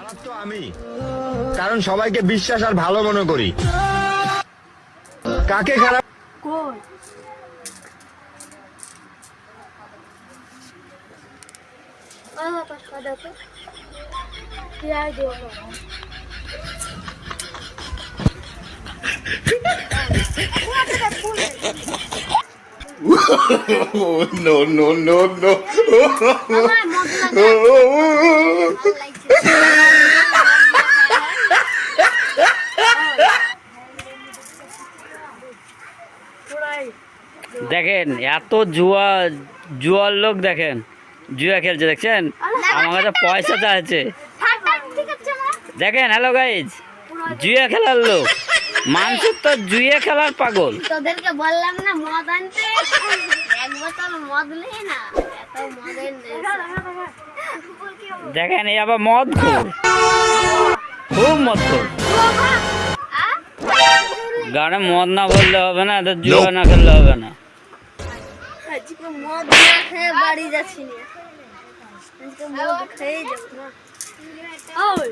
খারাপ তো আমি, কারণ সবাইকে বিশ্বাস আর ভালো মনে করি। কাকে খারাপ? কই দেখো পেঁয়াজ দিও না। No, no, no, no. আমার মদ লাগা ভালো লাগছে। পুরাই দেখেন এত জুয়ার লোক দেখেন, জুয়া খেলছে দেখছেন, আমার কাছে পয়সা চাইছে। ঠিক আছে মা। দেখেন, হ্যালো গাইজ, জুয়া খেলার লোক, মানুষের তো জুয়া খেলার পাগল। তোদেরকে বললাম না মদ আনতে, এক বোতল মদ নে না, এত মদের নেশা। দেখেন এই আবার মদ খোর, খুব মদ খোর। গানে মদ না বললে হবে না, তো জুয়া না খেললে হবে না। আজকে মদ না খেয়ে বাড়ি যাচ্ছি না, আজকে মদ খেয়ে যাবো না। ওই